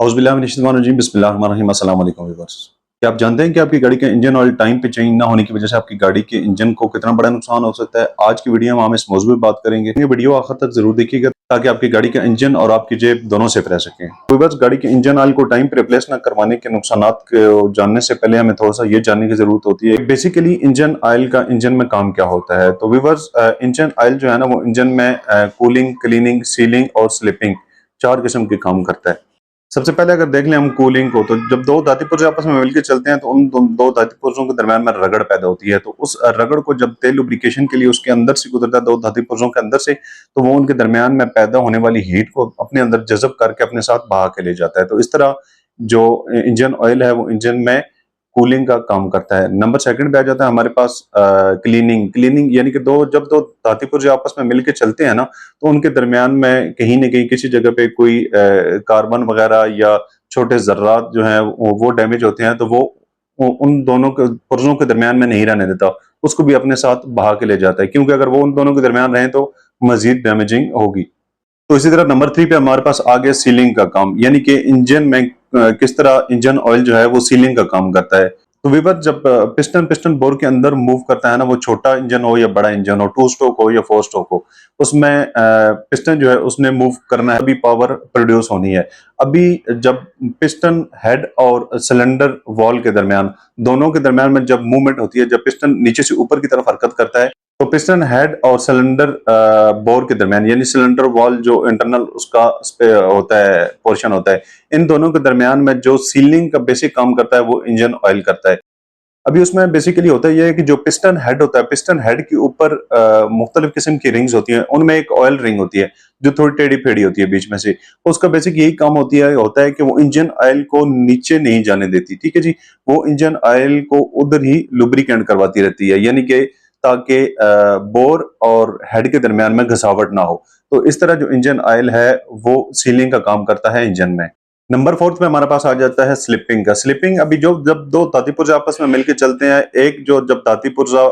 औज़ुबिल्लाहि बिस्मिल्लाहिर्रहमानिर्रहीम अस्सलाम वालेकुम व्यूअर्स। क्या आप जानते हैं कि आपकी गाड़ी का इंजन ऑयल टाइम पे चेंज ना होने की वजह से आपकी गाड़ी के इंजन को कितना बड़ा नुकसान हो सकता है? आज की वीडियो में हम इस मौजूद पे बात करेंगे। ये वीडियो आखिर तक जरूर देखिएगा ताकि आपकी गाड़ी का इंजन और आपकी जेब दोनों सेफ रह सकें। व्यूअर्स, गाड़ी के इंजन ऑयल को टाइम पे रिप्लेस ना करवाने के नुकसानात को जानने से पहले हमें थोड़ा सा ये जानने की जरूरत होती है बेसिकली इंजन ऑयल का इंजन में काम क्या होता है। तो व्यूअर्स, इंजन ऑयल जो है ना वो इंजन में कूलिंग, क्लीनिंग, सीलिंग और स्लिपिंग चार किस्म के काम करता है। सबसे पहले अगर देख लें हम कूलिंग को, तो जब दो धातु पुर्जे आपस में मिलकर चलते हैं तो उन दो धातु पुर्जों के दरमियान में रगड़ पैदा होती है। तो उस रगड़ को जब तेल लुब्रिकेशन के लिए उसके अंदर से गुजरता है, दो धातु पुर्जों के अंदर से, तो वो उनके दरमियान में पैदा होने वाली हीट को अपने अंदर जज़ब करके अपने साथ बहा के ले जाता है। तो इस तरह जो इंजन ऑयल है वो इंजन में कूलिंग का काम करता है। नंबर सेकंड पे आ जाता है हमारे पास क्लीनिंग। क्लीनिंग यानी कि जब दो धातु पुर्जे आपस में मिलके चलते हैं ना, तो उनके दरमियान में कहीं न कहीं किसी जगह पे कोई कार्बन वगैरह या छोटे ज़र्रात जो हैं वो डैमेज होते हैं, तो वो उन दोनों के पुर्जों के दरमियान में नहीं रहने देता, उसको भी अपने साथ बहा के ले जाता है, क्योंकि अगर वो उन दोनों के दरमियान रहें तो मज़ीद डैमेजिंग होगी। तो इसी तरह नंबर 3 पे हमारे पास आ गया सीलिंग का काम, यानी कि इंजन में किस तरह इंजन ऑयल जो है वो सीलिंग का काम करता है। तो वीवर, जब पिस्टन पिस्टन बोर के अंदर मूव करता है ना, वो छोटा इंजन हो या बड़ा इंजन हो, 2 स्ट्रोक हो या 4 स्ट्रोक हो, उसमें पिस्टन जो है उसने मूव करना है, अभी पावर प्रोड्यूस होनी है। अभी जब पिस्टन हेड और सिलेंडर वॉल के दरमियान, दोनों के दरमियान में जब मूवमेंट होती है, जब पिस्टन नीचे से ऊपर की तरफ हरकत करता है, तो पिस्टन हेड और सिलेंडर बोर के दरमियान, यानी सिलेंडर वॉल जो इंटरनल उसका होता है, पोर्शन होता है, इन दोनों के दरमियान में जो सीलिंग का बेसिक काम करता है वो इंजन ऑयल करता है। अभी उसमें बेसिकली होता यह है कि जो पिस्टन हेड होता है, पिस्टन हेड के ऊपर मुख्तलिफ किस्म की रिंग्स होती हैं, उनमें एक ऑयल रिंग होती है जो थोड़ी टेढ़ी फेढ़ी होती है बीच में से। उसका बेसिक यही काम होता है कि वो इंजन ऑयल को नीचे नहीं जाने देती, ठीक है जी। वो इंजन ऑयल को उधर ही लुब्रिकेंट करवाती रहती है, यानी कि ताकि बोर और हेड के दरमियान में घसावट ना हो। तो इस तरह जो इंजन ऑयल है वो सीलिंग का काम करता है इंजन में। नंबर 4 पे हमारे पास आ जाता है स्लिपिंग का। स्लिपिंग, अभी जो जब दो धातु पुर्जे आपस में मिलकर चलते हैं, एक जो जब धातु पुर्जा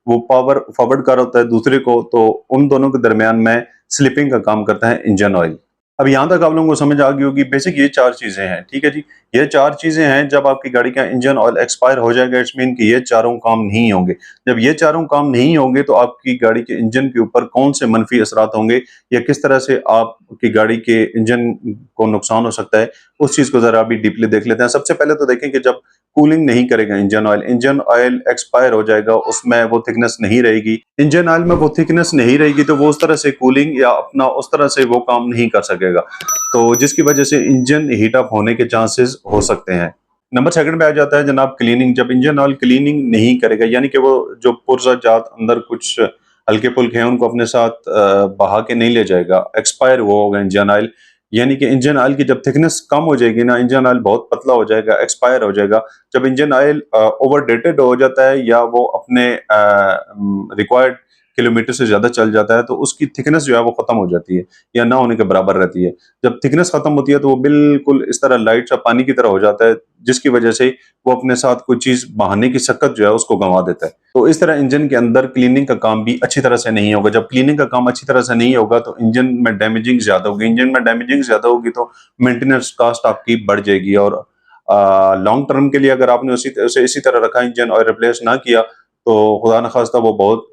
वो पावर फॉरवर्ड कर होता है दूसरे को, तो उन दोनों के दरमियान में स्लिपिंग का काम करता है इंजन ऑयल। अब यहाँ तक आप लोगों को समझ आ गई होगी, बेसिक ये चार चीजें हैं, ठीक है जी। ये चार चीजें हैं, जब आपकी गाड़ी का इंजन ऑयल एक्सपायर हो जाएगा, इट्स मीन कि ये चारों काम नहीं होंगे। जब ये चारों काम नहीं होंगे तो आपकी गाड़ी के इंजन के ऊपर कौन से मनफी असरात होंगे या किस तरह से आपकी गाड़ी के इंजन को नुकसान हो सकता है, उस चीज को जरा अभी डीपली देख लेते हैं। सबसे पहले तो देखें कि जब कूलिंग नहीं करेगा इंजन ऑयल एक्सपायर हो जाएगा, उसमें वो थिकनेस नहीं रहेगी। इंजन ऑयल में वो थिकनेस नहीं रहेगी तो वो उस तरह से कूलिंग या अपना उस तरह से वो काम नहीं कर सकेगा, तो जिसकी वजह से इंजन हीट अप होने के चांसेस हो सकते हैं। नंबर सेकंड पे आ जाता है जनाब क्लीनिंग। जब इंजन ऑयल क्लीनिंग नहीं करेगा, यानी कि वो जो पुर्जा जात अंदर कुछ हल्के पुल्के हैं उनको अपने साथ बहा के नहीं ले जाएगा, एक्सपायर वो होगा इंजन ऑयल, यानी कि इंजन ऑयल की जब थिकनेस कम हो जाएगी ना, इंजन ऑयल बहुत पतला हो जाएगा, एक्सपायर हो जाएगा। जब इंजन ऑयल ओवरडेटेड हो जाता है या वो अपने रिक्वायर्ड किलोमीटर से ज्यादा चल जाता है, तो उसकी थिकनेस जो है वो खत्म हो जाती है या ना होने के बराबर रहती है। जब थिकनेस खत्म होती है तो वो बिल्कुल इस तरह लाइट सा पानी की तरह हो जाता है, जिसकी वजह से वो अपने साथ कोई चीज बहाने की शक्कत जो है उसको गंवा देता है। तो इस तरह इंजन के अंदर क्लीनिंग का काम भी अच्छी तरह से नहीं होगा। जब क्लीनिंग का काम अच्छी तरह से नहीं होगा तो इंजन में डैमेजिंग ज्यादा होगी। इंजन में डैमेजिंग ज्यादा होगी तो मेंटेनेंस कास्ट आपकी बढ़ जाएगी, और लॉन्ग टर्म के लिए अगर आपने उसे इसी तरह रखा, इंजन ऑयल रिप्लेस ना किया, तो खुदा न खास्ता वो बहुत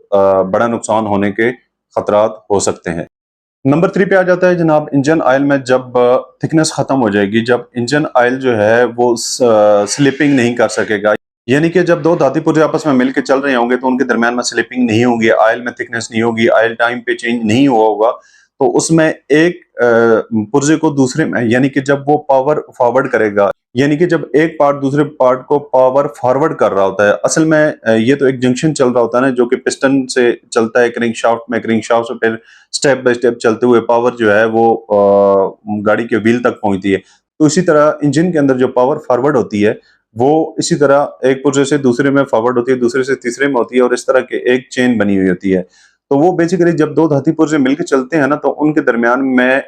बड़ा नुकसान होने के खतरात हो सकते हैं। नंबर 3 पे आ जाता है जनाब इंजन ऑयल में जब थिकनेस खत्म हो जाएगी, जब इंजन ऑयल जो है वो स्लिपिंग नहीं कर सकेगा, यानी कि जब दो धातु पुर्जे आपस में मिलकर चल रहे होंगे तो उनके दरमियान में स्लिपिंग नहीं होगी, ऑयल में थिकनेस नहीं होगी, ऑयल टाइम पे चेंज नहीं हुआ होगा, तो उसमें एक पुर्जे को दूसरे में, यानी कि जब वो पावर फॉरवर्ड करेगा, यानी कि जब एक पार्ट दूसरे पार्ट को पावर फॉरवर्ड कर रहा होता है, असल में ये तो एक जंक्शन चल रहा होता है ना, जो कि पिस्टन से चलता है क्रैंक शाफ्ट में, क्रैंक शाफ्ट से फिर स्टेप बाय स्टेप चलते हुए पावर जो है वो गाड़ी के व्हील तक पहुंचती है। तो इसी तरह इंजन के अंदर जो पावर फॉरवर्ड होती है वो इसी तरह एक पुर्जे से दूसरे में फॉरवर्ड होती है, दूसरे से तीसरे में होती है, और इस तरह के एक चेन बनी हुई होती है। तो वो बेसिकली जब दो धातु पुर्जे मिलकर चलते हैं ना, तो उनके दरमियान में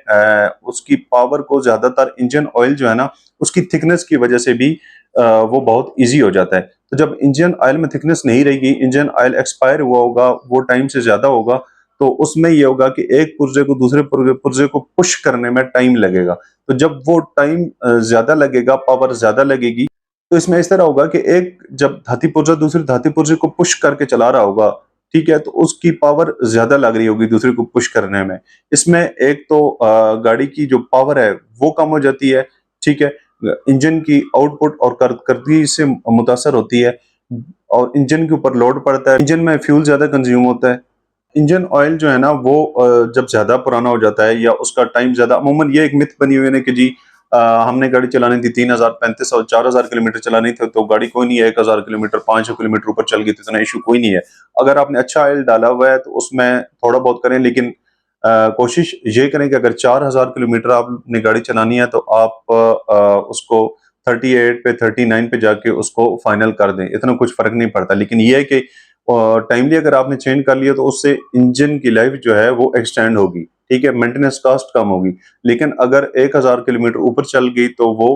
उसकी पावर को ज्यादातर इंजन ऑयल जो है ना उसकी थिकनेस की वजह से भी वो बहुत इजी हो जाता है। तो जब इंजन ऑयल में थिकनेस नहीं रहेगी, इंजन ऑयल एक्सपायर हुआ होगा, वो टाइम से ज्यादा होगा, तो उसमें ये होगा कि एक पुर्जे को दूसरे पुर्जे को पुश करने में टाइम लगेगा। तो जब वो टाइम ज्यादा लगेगा, पावर ज्यादा लगेगी, तो इसमें इस तरह होगा कि एक जब धाती पुर्जा दूसरे धाती पुर्जे को पुश करके चला रहा होगा, ठीक है, तो उसकी पावर ज्यादा लग रही होगी दूसरे को पुश करने में। इसमें एक तो गाड़ी की जो पावर है वो कम हो जाती है, ठीक है, इंजन की आउटपुट और करती से मुतासर होती है, और इंजन के ऊपर लोड पड़ता है, इंजन में फ्यूल ज्यादा कंज्यूम होता है। इंजन ऑयल जो है ना वो जब ज्यादा पुराना हो जाता है या उसका टाइम ज्यादा, अमूमन ये एक मिथ बनी हुई है कि जी हमने गाड़ी चलानी थी 3035 और 4000 किलोमीटर चलानी थी तो गाड़ी कोई नहीं है, 1000 किलोमीटर 500 किलोमीटर ऊपर चल गई तो इतना इशू कोई नहीं है। अगर आपने अच्छा ऑयल डाला हुआ है तो उसमें थोड़ा बहुत करें, लेकिन कोशिश ये करें कि अगर 4000 किलोमीटर आपने गाड़ी चलानी है तो आप उसको 38 पे 39 पे जाके उसको फाइनल कर दें, इतना कुछ फर्क नहीं पड़ता। लेकिन ये है कि टाइमली अगर आपने चेंज कर लिया तो उससे इंजन की लाइफ जो है वो एक्सटेंड होगी, ठीक है, मेंटेनेंस कॉस्ट कम होगी। लेकिन अगर 1000 किलोमीटर ऊपर चल गई तो वो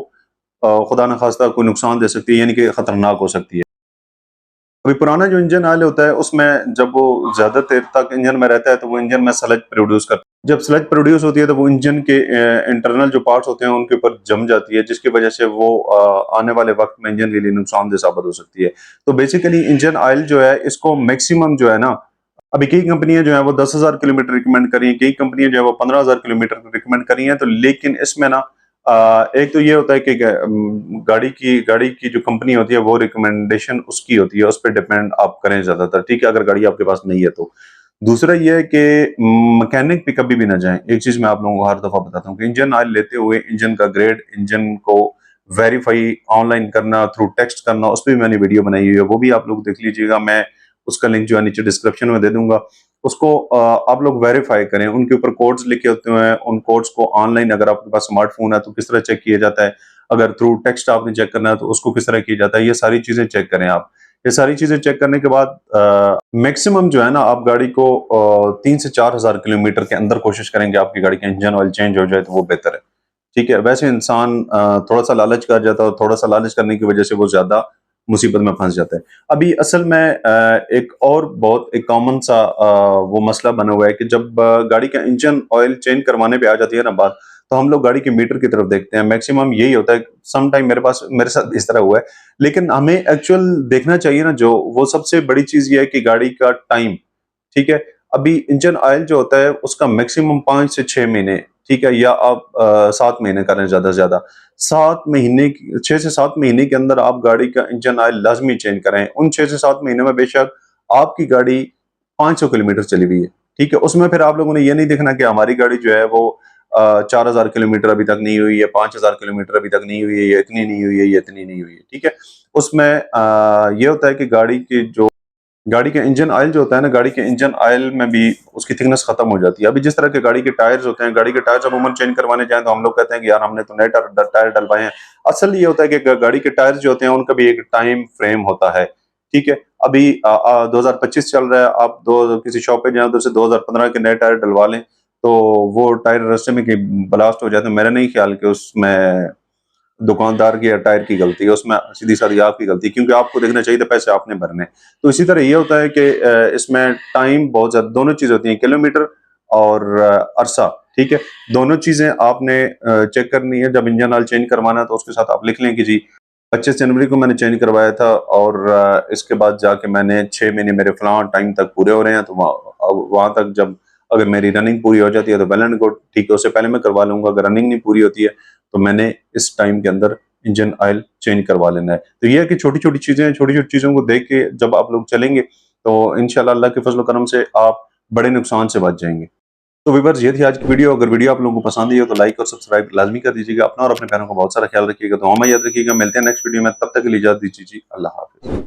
खुदा न खास्ता कोई नुकसान दे सकती है, यानी कि खतरनाक हो सकती है। अभी पुराना जो इंजन ऑयल होता है उसमें जब वो ज्यादा देर तक इंजन में रहता है तो वो इंजन में स्लज प्रोड्यूस करता है। जब स्लज प्रोड्यूस होती है तो वो इंजन के इंटरनल जो पार्ट्स होते हैं उनके ऊपर जम जाती है, जिसकी वजह से वो आने वाले वक्त में इंजन के लिए नुकसानदेह साबित हो सकती है। तो बेसिकली इंजन ऑयल जो है इसको मैक्सिमम जो है ना, अभी कई कंपनियां जो है वो 10,000 किलोमीटर रिकमेंड करी हैं, कई कंपनियां जो है वो 15,000 किलोमीटर रिकमेंड करी हैं। तो लेकिन इसमें ना एक तो ये होता है कि गाड़ी की जो कंपनी होती है वो रिकमेंडेशन उसकी होती है, उस पर डिपेंड आप करें ज्यादातर, ठीक है, अगर गाड़ी आपके पास नहीं है तो। दूसरा ये है कि मैकेनिक पे कभी भी ना जाएं। एक चीज मैं आप लोगों को हर दफा बताता हूँ कि इंजन ऑयल लेते हुए इंजन का ग्रेड, इंजन को वेरीफाई ऑनलाइन करना, थ्रू टेक्स्ट करना, उस पर भी मैंने वीडियो बनाई हुई है, वो भी आप लोग देख लीजिएगा। मैं उसका लिंक जो है नीचे डिस्क्रिप्शन में दे दूंगा। उसको आप लोग वेरीफाई करें, उनके ऊपर कोड्स लिखे होते हैं, उन कोड्स को ऑनलाइन अगर आपके पास स्मार्टफोन है तो किस तरह चेक किया जाता है, अगर थ्रू टेक्स्ट आपने चेक करना है तो उसको किस तरह किया जाता है, ये सारी चीजें चेक करें आप। ये सारी चीजें चेक करने के बाद मैक्सिमम जो है ना आप गाड़ी को 3 से 4 हजार किलोमीटर के अंदर कोशिश करेंगे आपकी गाड़ी का इंजन ऑयल चेंज हो जाए तो वो बेहतर है, ठीक है। वैसे इंसान थोड़ा सा लालच कर जाता है और थोड़ा सा लालच करने की वजह से वो ज्यादा मुसीबत में फंस जाता है। अभी असल में एक और बहुत एक कॉमन सा वो मसला बना हुआ है कि जब गाड़ी का इंजन ऑयल चेंज करवाने पे आ जाती है ना बात, तो हम लोग गाड़ी के मीटर की तरफ देखते हैं, मैक्सिमम यही होता है। सम टाइम मेरे साथ इस तरह हुआ है, लेकिन हमें एक्चुअल देखना चाहिए ना, जो वो सबसे बड़ी चीज ये है कि गाड़ी का टाइम, ठीक है। अभी इंजन ऑयल जो होता है उसका मैक्सिमम 5 से 6 महीने, ठीक है, या आप 7 महीने करें ज्यादा से ज्यादा। 7 महीने 6 से 7 महीने के अंदर आप गाड़ी का इंजन ऑयल लाजमी चेंज करें। उन 6 से 7 महीनों में बेशक आपकी गाड़ी 500 किलोमीटर चली हुई है, ठीक है, उसमें फिर आप लोगों ने ये नहीं देखना कि हमारी गाड़ी जो है वो 4000 किलोमीटर अभी तक नहीं हुई है, 5000 किलोमीटर अभी तक नहीं हुई है, ये इतनी नहीं हुई है, ये इतनी नहीं हुई है, ठीक है। उसमें ये होता है कि गाड़ी का इंजन ऑयल जो होता है ना, गाड़ी के इंजन ऑयल में भी उसकी थिकनेस खत्म हो जाती है। अभी जिस तरह के गाड़ी के टायर्स होते हैं, गाड़ी के टायर्स अमूमन चेंज करवाने जाएं तो हम लोग कहते हैं कि यार हमने तो नए टायर डलवाए हैं। असल ये होता है कि गाड़ी के टायर्स जो होते हैं उनका भी एक टाइम फ्रेम होता है, ठीक है। अभी 2025 चल रहा है, आप दो किसी शॉप पे जाए उधर से 2015 के नए टायर डलवा लें तो वो टायर रास्ते में ब्लास्ट हो जाते हैं। मेरा नहीं ख्याल कि उसमें दुकानदार की या टायर की गलती है, उसमें सीधी साधी आपकी गलती है, क्योंकि आपको देखना चाहिए था पैसे आपने भरने। तो इसी तरह ये होता है कि इसमें टाइम बहुत ज्यादा, दोनों चीजें होती हैं, किलोमीटर और अरसा, ठीक है। दोनों चीजें आपने चेक करनी है। जब इंजन ऑयल चेंज करवाना है तो उसके साथ आप लिख लें कि जी 25 जनवरी को मैंने चेंज करवाया था और इसके बाद जाके मैंने 6 महीने मेरे फलां टाइम तक पूरे हो रहे हैं, तो वहां तक जब अगर मेरी रनिंग पूरी हो जाती है तो वेल एंड गुड, ठीक है, उससे पहले मैं करवा लूंगा। अगर रनिंग नहीं पूरी होती है तो मैंने इस टाइम के अंदर इंजन ऑयल चेंज करवा लेना है। तो ये है कि छोटी छोटी चीजों को देख के जब आप लोग चलेंगे तो इंशाल्लाह अल्लाह के फजल करम से आप बड़े नुकसान से बच जाएंगे। तो व्यूअर्स ये थी आज की वीडियो। अगर वीडियो आप लोगों को पसंद आई हो तो लाइक और सब्सक्राइब लाजमी कर दीजिएगा। अपना और अपने प्यारों का बहुत सारा ख्याल रखिएगा। तो हमें याद रखिएगा, मिलते हैं नेक्स्ट वीडियो में, तब तक के लिए इजाजत दीजिए। अल्लाह हाफिज।